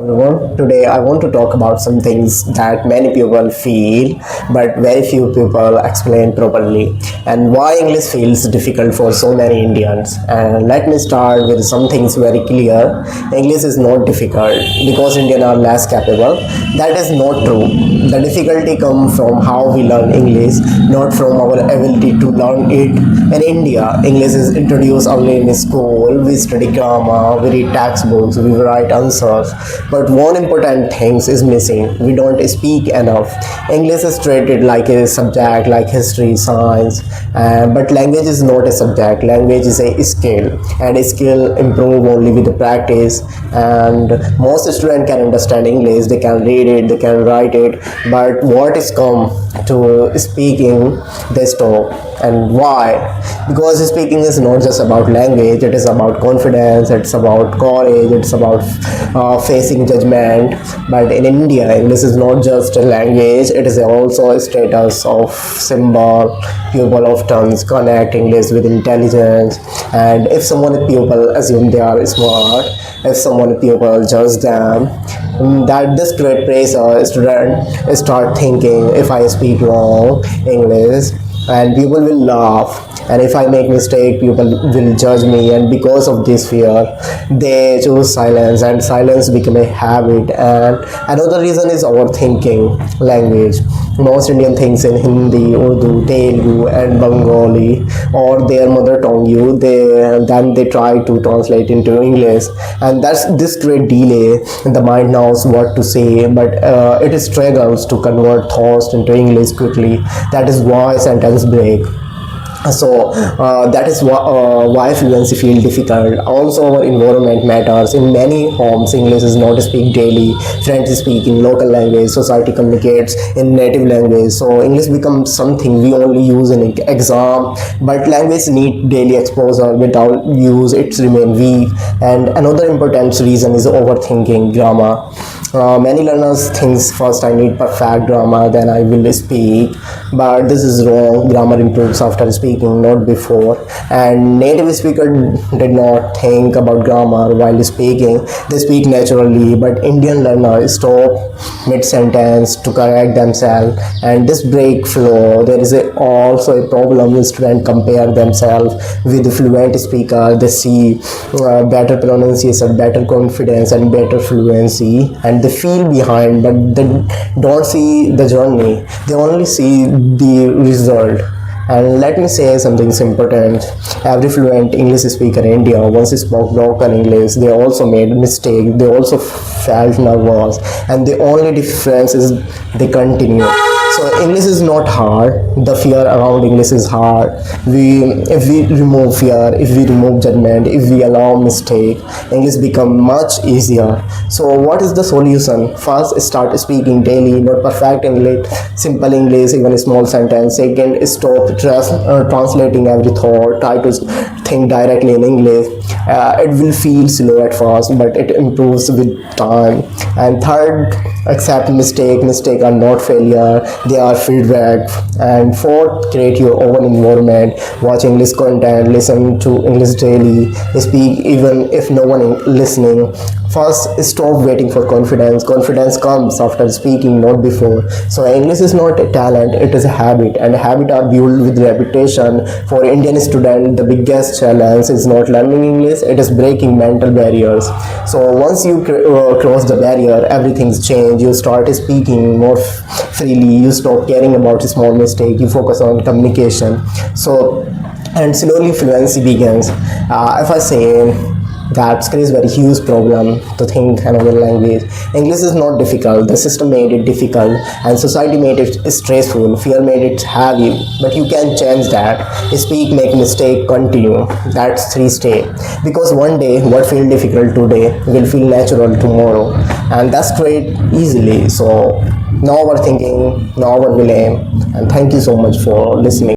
Everyone. Today I want to talk about some things that many people feel but very few people explain properly, and why English feels difficult for so many Indians. And let me start with some things very clear. English is not difficult because Indians are less capable. That is not true. The difficulty comes from how we learn English, not from our ability to learn it. In India, English is introduced only in school. We study grammar, we read textbooks, we write answers. But one important thing is missing. We don't speak enough. English is treated like a subject, like history, science. But language is not a subject. Language is a skill, and a skill improve only with the practice. And most students can understand English. They can read it, they can write it. But what is come to speaking, they stop. And why? Because speaking is not just about language. It is about confidence. It's about courage. It's about facing judgment. But in India, English is not just a language. It is also a status of symbol. People often connect English with intelligence. And if someone people assume they are smart, if someone people judge them, that this create pressure. Student start thinking, if I speak wrong English, and people will laugh, and if I make mistake, people will judge me. And because of this fear, they choose silence, and silence become a habit. And another reason is overthinking language. Most Indian thinks in Hindi, Urdu, Telugu and Bengali, or their mother tongue. Then they try to translate into English, and that's this great delay. The mind knows what to say, but it struggles to convert thoughts into English quickly. That is why sentence break. So that is why fluency feel difficult. Also, our environment matters. In many homes, English is not speak daily. Friends speak in local language. Society communicates in native language. So English becomes something we only use in exam. But language need daily exposure. Without use, it remain weak. And another important reason is overthinking grammar. Many learners think first I need perfect grammar, then I will speak. But this is wrong. Grammar improves after speaking, not before. And native speaker did not think about grammar while speaking. They speak naturally, but Indian learners stop mid-sentence to correct themselves, and this break flow. There is also a problem when students compare themselves with the fluent speaker. They see better pronunciation, better confidence and better fluency, and they feel behind, but they don't see the journey. They only see the result. And let me say something important. Every fluent English speaker in India once spoke broken English. They also made mistake. They also felt nervous. And the only difference is they continue. So English is not hard. The fear around English is hard. If we remove fear, if we remove judgment, if we allow mistake, English become much easier. So what is the solution? First, start speaking daily, not perfect English, simple English, even a small sentence. Second, stop translating every thought. Try to think directly in English. It will feel slow at first, but it improves with time. And third, accept mistake. Mistakes are not failure, they are feedback. And fourth, create your own environment. Watch English content, listen to English daily, speak even if no one is listening. First, stop waiting for confidence. Confidence comes after speaking, not before. So English is not a talent, it is a habit, and habit are built with repetition. For Indian student, the biggest challenge is not learning English, it is breaking mental barriers. So once you cross the barrier, everything's changed. You start speaking more freely, you stop caring about small mistake, you focus on communication. So, and slowly fluency begins. If I say that creates very huge problem to think another language. English is not difficult. The system made it difficult, and society made it stressful. Fear made it heavy. But you can change that. Speak, make mistake, continue. That's 3 steps. Because one day what feels difficult today will feel natural tomorrow, and that's great easily. So no overthinking, no over blame, and thank you so much for listening.